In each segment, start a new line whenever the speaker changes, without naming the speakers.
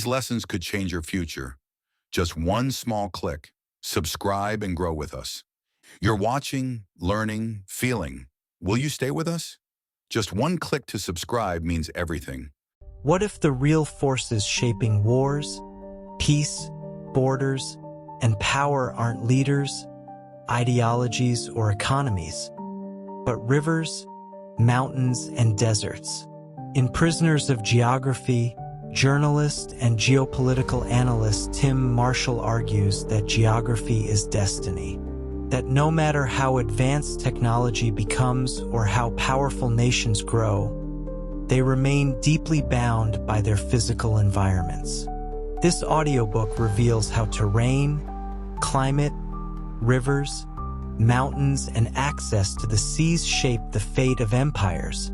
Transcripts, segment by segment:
These lessons could change your future. Just one small click. Subscribe and grow with us. You're watching, learning, feeling. Will you stay with us? Just one click to subscribe means everything.
What if the real forces shaping wars, peace, borders, and power aren't leaders, ideologies, or economies, but rivers, mountains, and deserts? In Prisoners of Geography, journalist and geopolitical analyst Tim Marshall argues that geography is destiny, that no matter how advanced technology becomes or how powerful nations grow, they remain deeply bound by their physical environments. This audiobook reveals how terrain, climate, rivers, mountains, and access to the seas shape the fate of empires.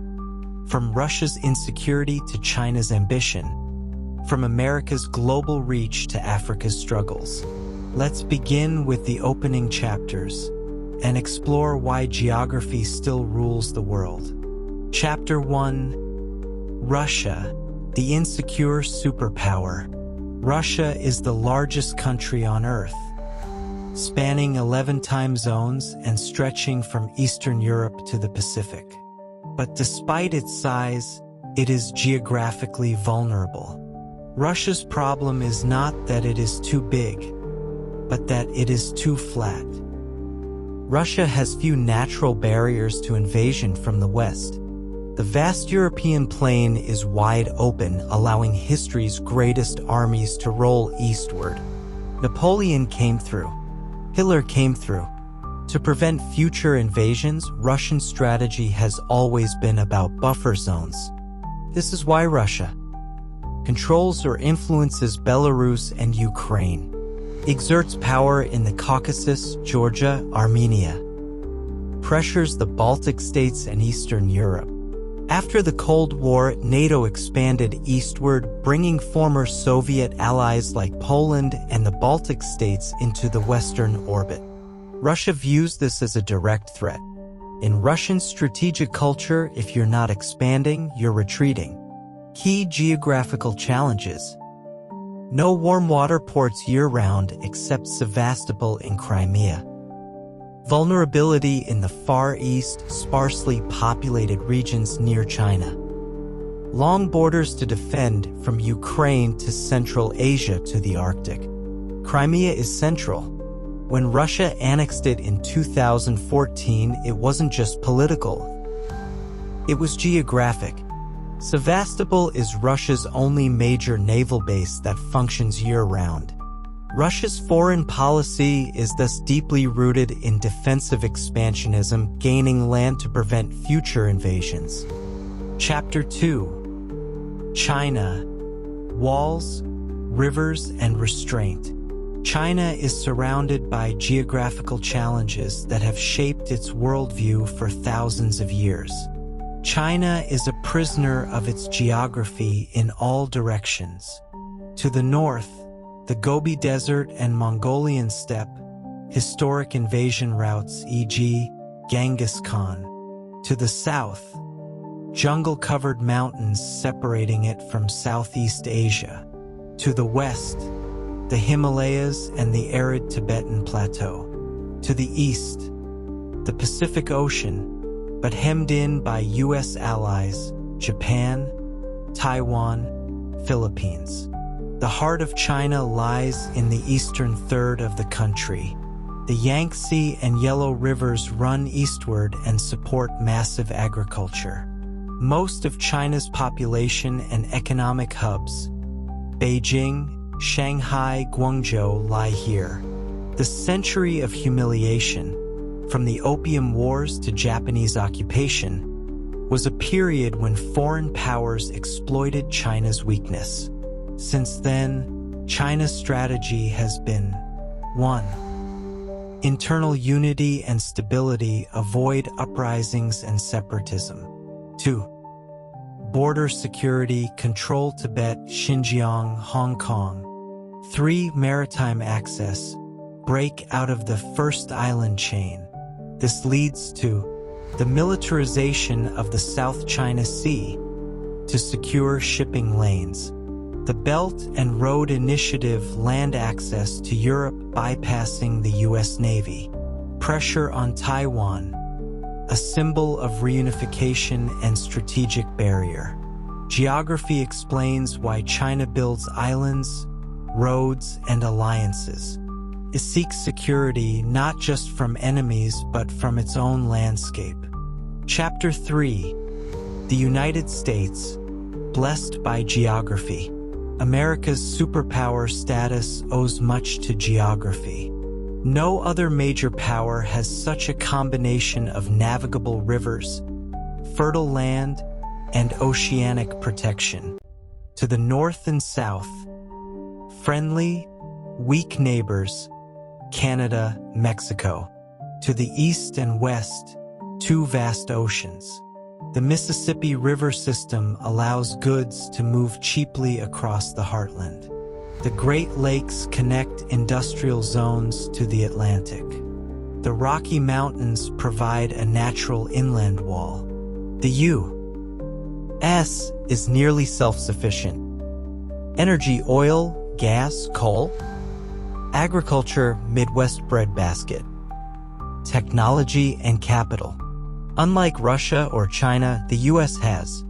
From Russia's insecurity to China's ambition, from America's global reach to Africa's struggles. Let's begin with the opening chapters and explore why geography still rules the world. Chapter 1: Russia, the insecure superpower. Russia is the largest country on Earth, spanning 11 time zones and stretching from Eastern Europe to the Pacific. But despite its size, it is geographically vulnerable. Russia's problem is not that it is too big, but that it is too flat. Russia has few natural barriers to invasion from the West. The vast European plain is wide open, allowing history's greatest armies to roll eastward. Napoleon came through. Hitler came through. To prevent future invasions, Russian strategy has always been about buffer zones. This is why Russia controls or influences Belarus and Ukraine, exerts power in the Caucasus, Georgia, Armenia, pressures the Baltic states and Eastern Europe. After the Cold War, NATO expanded eastward, bringing former Soviet allies like Poland and the Baltic states into the Western orbit. Russia views this as a direct threat. In Russian strategic culture, if you're not expanding, you're retreating. Key geographical challenges: no warm water ports year-round except Sevastopol in Crimea. Vulnerability in the Far East, sparsely populated regions near China. Long borders to defend from Ukraine to Central Asia to the Arctic. Crimea is central. When Russia annexed it in 2014, it wasn't just political. It was geographic. Sevastopol is Russia's only major naval base that functions year-round. Russia's foreign policy is thus deeply rooted in defensive expansionism, gaining land to prevent future invasions. Chapter 2: China, walls, rivers, and restraint. China is surrounded by geographical challenges that have shaped its worldview for thousands of years. China is a prisoner of its geography in all directions. To the north, the Gobi Desert and Mongolian steppe, historic invasion routes, e.g., Genghis Khan. To the south, jungle-covered mountains separating it from Southeast Asia. To the west, the Himalayas and the arid Tibetan Plateau. To the east, the Pacific Ocean, but hemmed in by U.S. allies, Japan, Taiwan, Philippines. The heart of China lies in the eastern third of the country. The Yangtze and Yellow Rivers run eastward and support massive agriculture. Most of China's population and economic hubs, Beijing, Shanghai, Guangzhou, lie here. The century of humiliation, from the Opium Wars to Japanese occupation, was a period when foreign powers exploited China's weakness. Since then, China's strategy has been 1. Internal unity and stability, avoid uprisings and separatism. 2. Border security, control Tibet, Xinjiang, Hong Kong. 3. Maritime access, break out of the first island chain. This leads to the militarization of the South China Sea to secure shipping lanes. The Belt and Road Initiative land access to Europe bypassing the U.S. Navy. Pressure on Taiwan, a symbol of reunification and strategic barrier. Geography explains why China builds islands, roads, and alliances. It seeks security not just from enemies but from its own landscape. Chapter 3. The United States, blessed by geography. America's superpower status owes much to geography. No other major power has such a combination of navigable rivers, fertile land, and oceanic protection. To the north and south, friendly, weak neighbors, Canada, Mexico. To the east and west, two vast oceans. The Mississippi River system allows goods to move cheaply across the heartland. The Great Lakes connect industrial zones to the Atlantic. The Rocky Mountains provide a natural inland wall. The U.S. is nearly self-sufficient. Energy: oil, gas, coal. Agriculture: Midwest breadbasket. Technology and capital. Unlike Russia or China, the U.S. has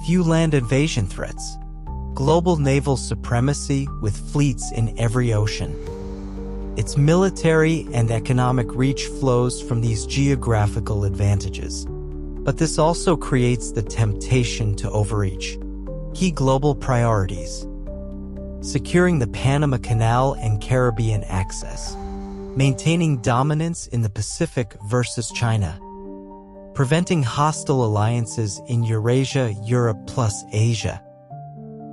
few land invasion threats. Global naval supremacy with fleets in every ocean. Its military and economic reach flows from these geographical advantages. But this also creates the temptation to overreach. Key global priorities: securing the Panama Canal and Caribbean access, maintaining dominance in the Pacific versus China, preventing hostile alliances in Eurasia, Europe plus Asia.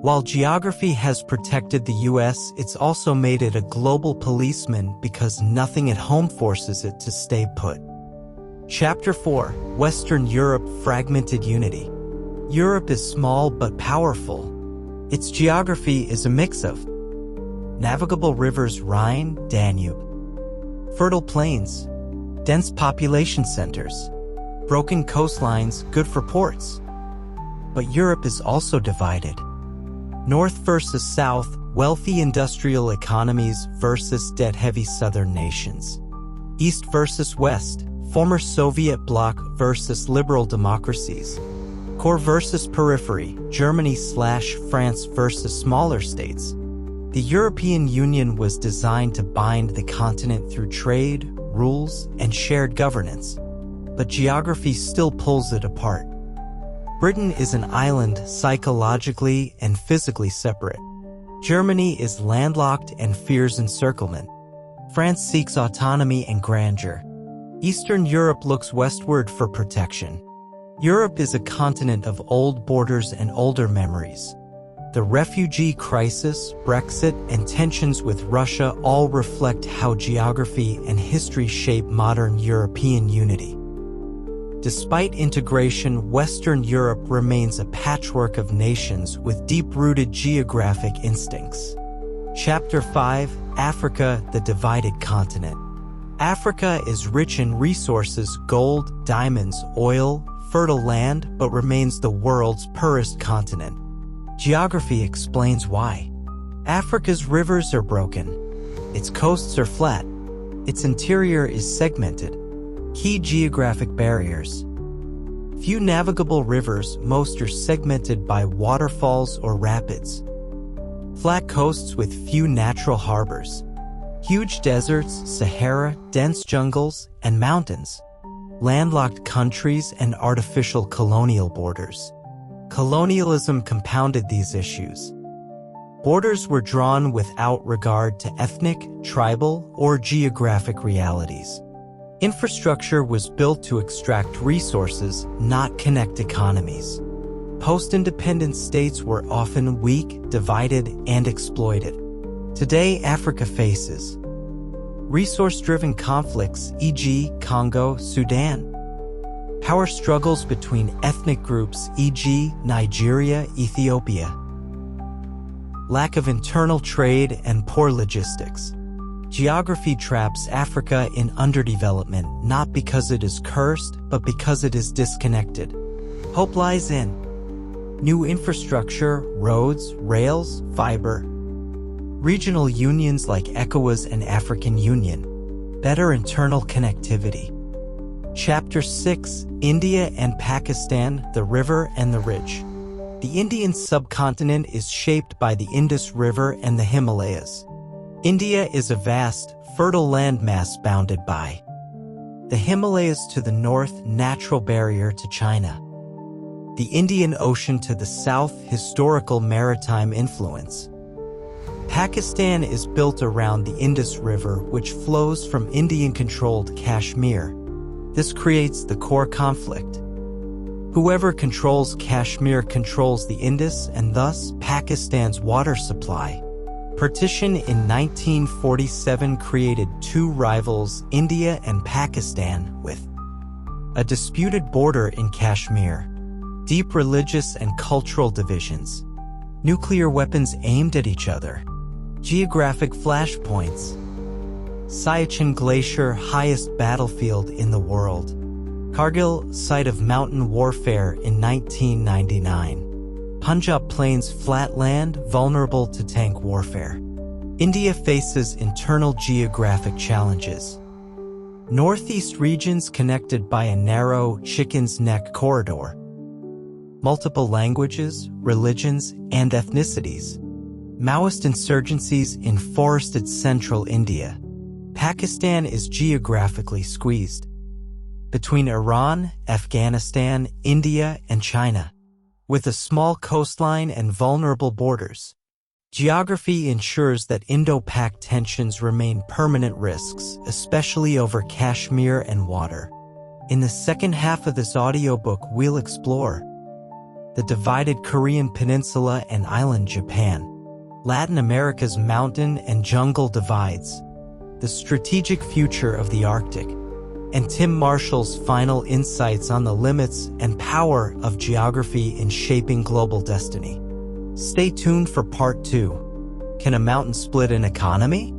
While geography has protected the U.S., it's also made it a global policeman because nothing at home forces it to stay put. Chapter 4. Western Europe, fragmented unity. Europe is small but powerful. Its geography is a mix of navigable rivers: Rhine, Danube, fertile plains, dense population centers, broken coastlines, good for ports. But Europe is also divided. North versus South, wealthy industrial economies versus debt-heavy southern nations. East versus West, former Soviet bloc versus liberal democracies. Core versus periphery, Germany/France versus smaller states. The European Union was designed to bind the continent through trade, rules, and shared governance. But geography still pulls it apart. Britain is an island psychologically and physically separate. Germany is landlocked and fears encirclement. France seeks autonomy and grandeur. Eastern Europe looks westward for protection. Europe is a continent of old borders and older memories. The refugee crisis, Brexit, and tensions with Russia all reflect how geography and history shape modern European unity. Despite integration, Western Europe remains a patchwork of nations with deep-rooted geographic instincts. Chapter 5. Africa, the divided continent. Africa is rich in resources: gold, diamonds, oil, fertile land, but remains the world's poorest continent. Geography explains why. Africa's rivers are broken. Its coasts are flat. Its interior is segmented. Key geographic barriers: few navigable rivers, most are segmented by waterfalls or rapids. Flat coasts with few natural harbors. Huge deserts, Sahara, dense jungles, and mountains. Landlocked countries and artificial colonial borders. Colonialism compounded these issues. Borders were drawn without regard to ethnic, tribal, or geographic realities. Infrastructure was built to extract resources, not connect economies. Post-independent states were often weak, divided, and exploited. Today, Africa faces resource-driven conflicts, e.g., Congo, Sudan. Power struggles between ethnic groups, e.g., Nigeria, Ethiopia. Lack of internal trade and poor logistics. Geography traps Africa in underdevelopment, not because it is cursed, but because it is disconnected. Hope lies in New infrastructure, roads, rails, fiber. Regional unions like ECOWAS and African Union. Better internal connectivity. Chapter 6, India and Pakistan, the River and the Ridge. The Indian subcontinent is shaped by the Indus River and the Himalayas. India is a vast, fertile landmass bounded by the Himalayas to the north, natural barrier to China. The Indian Ocean to the south, historical maritime influence. Pakistan is built around the Indus River, which flows from Indian-controlled Kashmir. This creates the core conflict. Whoever controls Kashmir controls the Indus and thus Pakistan's water supply. Partition in 1947 created two rivals, India and Pakistan, with a disputed border in Kashmir. Deep religious and cultural divisions. Nuclear weapons aimed at each other. Geographic flashpoints. Siachen Glacier, highest battlefield in the world. Kargil, site of mountain warfare in 1999. Punjab Plains flatland, vulnerable to tank warfare. India faces internal geographic challenges. Northeast regions connected by a narrow Chicken's Neck corridor. Multiple languages, religions, and ethnicities. Maoist insurgencies in forested central India. Pakistan is geographically squeezed between Iran, Afghanistan, India, and China, with a small coastline and vulnerable borders. Geography ensures that Indo-Pak tensions remain permanent risks, especially over Kashmir and water. In the second half of this audiobook, we'll explore the divided Korean peninsula and island Japan, Latin America's mountain and jungle divides, the strategic future of the Arctic, and Tim Marshall's final insights on the limits and power of geography in shaping global destiny. Stay tuned for part 2. Can a mountain split an economy?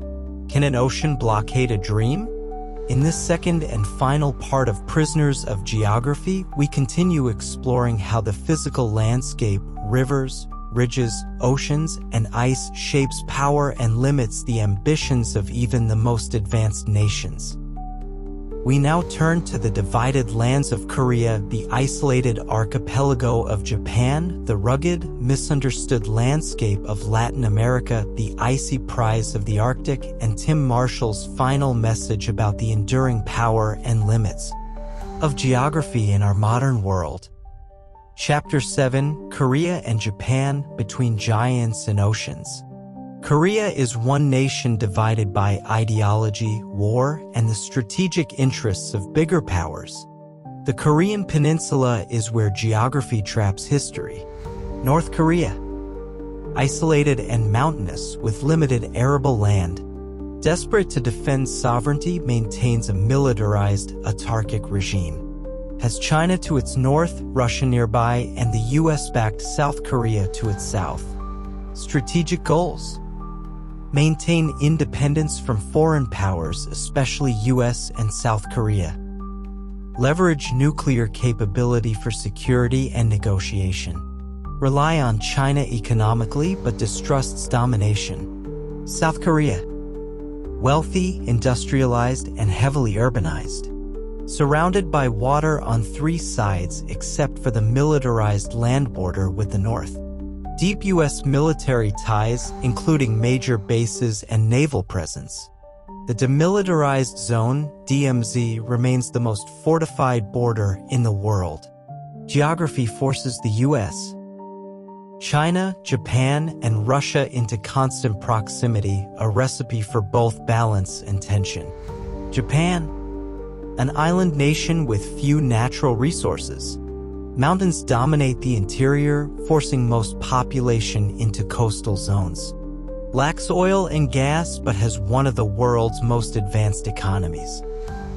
Can an ocean blockade a dream? In this second and final part of Prisoners of Geography, we continue exploring how the physical landscape, rivers, ridges, oceans, and ice shapes power and limits the ambitions of even the most advanced nations. We now turn to the divided lands of Korea, the isolated archipelago of Japan, the rugged, misunderstood landscape of Latin America, the icy prize of the Arctic, and Tim Marshall's final message about the enduring power and limits of geography in our modern world. Chapter 7, Korea and Japan, Between Giants and Oceans. Korea is one nation divided by ideology, war, and the strategic interests of bigger powers. The Korean peninsula is where geography traps history. North Korea, isolated and mountainous with limited arable land, desperate to defend sovereignty, maintains a militarized, autarkic regime. Has China to its north, Russia nearby, and the US-backed South Korea to its south. Strategic goals: maintain independence from foreign powers, especially US and South Korea. Leverage nuclear capability for security and negotiation. Rely on China economically but distrusts domination. South Korea, wealthy, industrialized, and heavily urbanized. Surrounded by water on three sides except for the militarized land border with the north. Deep U.S. military ties, including major bases and naval presence. The Demilitarized Zone, DMZ, remains the most fortified border in the world. Geography forces the U.S., China, Japan, and Russia into constant proximity, a recipe for both balance and tension. Japan, an island nation with few natural resources. Mountains dominate the interior, forcing most population into coastal zones. Lacks oil and gas, but has one of the world's most advanced economies.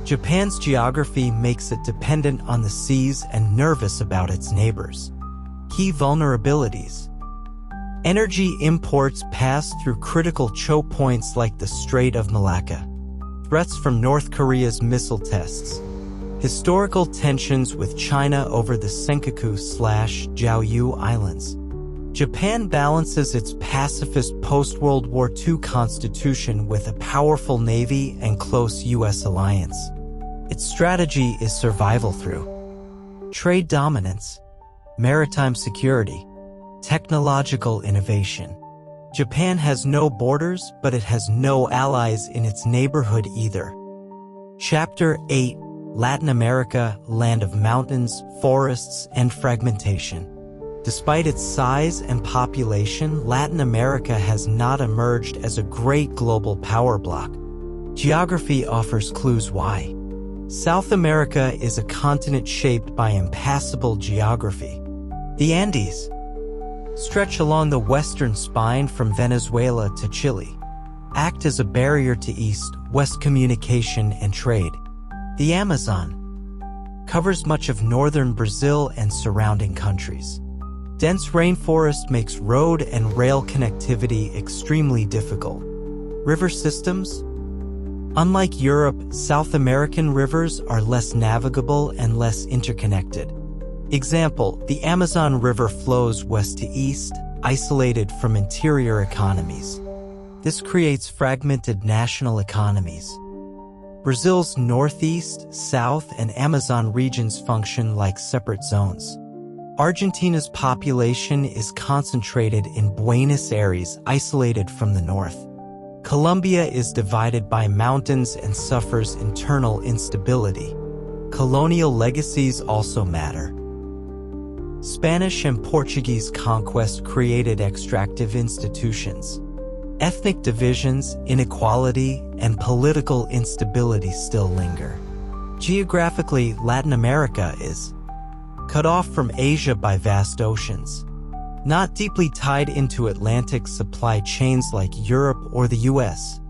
Japan's geography makes it dependent on the seas and nervous about its neighbors. Key vulnerabilities: energy imports pass through critical choke points like the Strait of Malacca. Threats from North Korea's missile tests. Historical tensions with China over the Senkaku/Jiaoyu Islands. Japan balances its pacifist post-World War II constitution with a powerful navy and close U.S. alliance. Its strategy is survival through trade dominance, maritime security, technological innovation. Japan has no borders, but it has no allies in its neighborhood either. Chapter 8: Latin America, land of mountains, forests, and fragmentation. Despite its size and population, Latin America has not emerged as a great global power bloc. Geography offers clues why. South America is a continent shaped by impassable geography. The Andes stretch along the western spine from Venezuela to Chile, act as a barrier to east-west communication and trade. The Amazon covers much of northern Brazil and surrounding countries. Dense rainforest makes road and rail connectivity extremely difficult. River systems? Unlike Europe, South American rivers are less navigable and less interconnected. Example, the Amazon River flows west to east, isolated from interior economies. This creates fragmented national economies. Brazil's northeast, south, and Amazon regions function like separate zones. Argentina's population is concentrated in Buenos Aires, isolated from the north. Colombia is divided by mountains and suffers internal instability. Colonial legacies also matter. Spanish and Portuguese conquest created extractive institutions. Ethnic divisions, inequality, and political instability still linger. Geographically, Latin America is cut off from Asia by vast oceans. Not deeply tied into Atlantic supply chains like Europe or the US.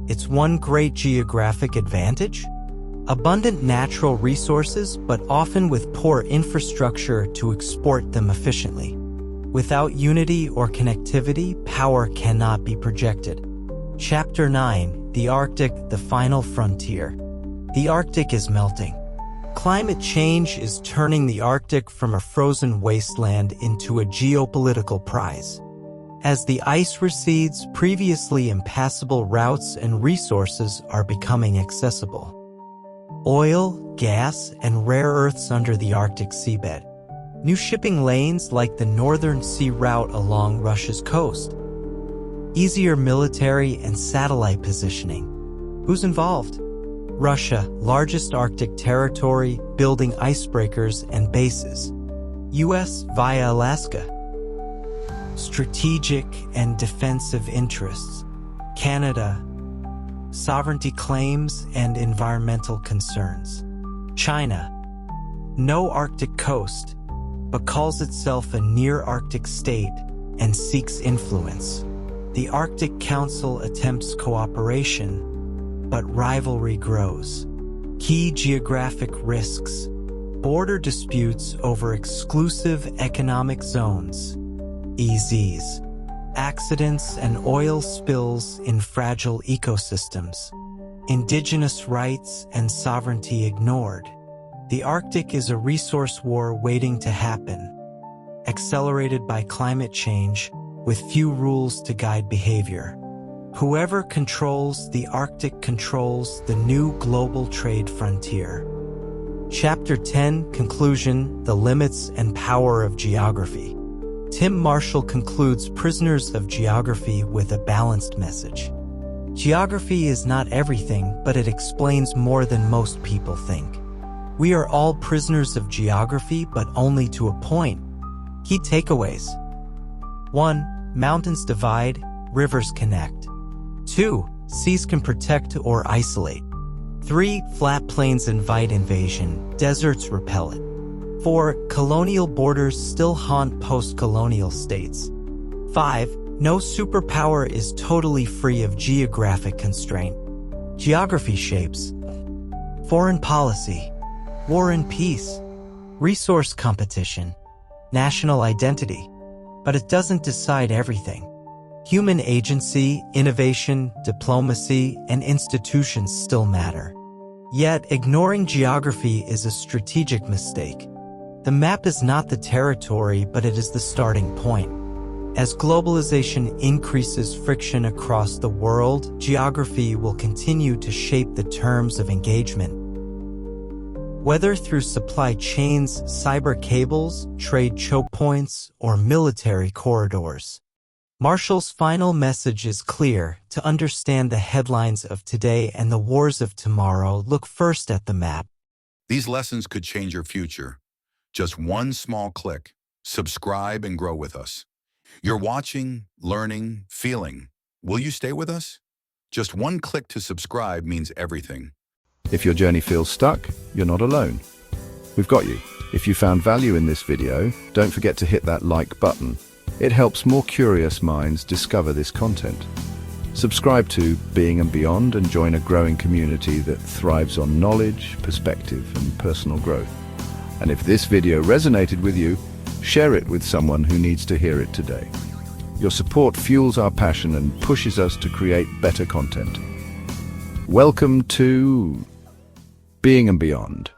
Its one great geographic advantage? Abundant natural resources, but often with poor infrastructure to export them efficiently. Without unity or connectivity, power cannot be projected. Chapter 9: The Arctic, the Final Frontier. The Arctic is melting. Climate change is turning the Arctic from a frozen wasteland into a geopolitical prize. As the ice recedes, previously impassable routes and resources are becoming accessible. Oil, gas, and rare earths under the Arctic seabed. New shipping lanes like the Northern Sea Route along Russia's coast. Easier military and satellite positioning. Who's involved? Russia, largest Arctic territory, building icebreakers and bases. US via Alaska. Strategic and defensive interests. Canada, sovereignty claims and environmental concerns. China, no Arctic coast, but calls itself a near-Arctic state and seeks influence. The Arctic Council attempts cooperation, but rivalry grows. Key geographic risks. Border disputes over exclusive economic zones. EZs. Accidents and oil spills in fragile ecosystems. Indigenous rights and sovereignty ignored. The Arctic is a resource war waiting to happen, accelerated by climate change, with few rules to guide behavior. Whoever controls the Arctic controls the new global trade frontier. Chapter 10: Conclusion: The Limits and Power of Geography. Tim Marshall concludes Prisoners of Geography with a balanced message. Geography is not everything, but it explains more than most people think. We are all prisoners of geography, but only to a point. Key takeaways. 1. Mountains divide, rivers connect. 2. Seas can protect or isolate. 3. Flat plains invite invasion, deserts repel it. 4. Colonial borders still haunt post-colonial states. 5. No superpower is totally free of geographic constraint. Geography shapes foreign policy, war and peace, resource competition, national identity, but it doesn't decide everything. Human agency, innovation, diplomacy, and institutions still matter. Yet, ignoring geography is a strategic mistake. The map is not the territory, but it is the starting point. As globalization increases friction across the world, geography will continue to shape the terms of engagement. Whether through supply chains, cyber cables, trade choke points, or military corridors. Marshall's final message is clear: to understand the headlines of today and the wars of tomorrow, look first at the map.
These lessons could change your future. Just one small click. Subscribe and grow with us. You're watching, learning, feeling. Will you stay with us? Just one click to subscribe means everything.
If your journey feels stuck, you're not alone. We've got you. If you found value in this video, don't forget to hit that like button. It helps more curious minds discover this content. Subscribe to Being and Beyond and join a growing community that thrives on knowledge, perspective, and personal growth. And if this video resonated with you, share it with someone who needs to hear it today. Your support fuels our passion and pushes us to create better content. Welcome to Being and Beyond.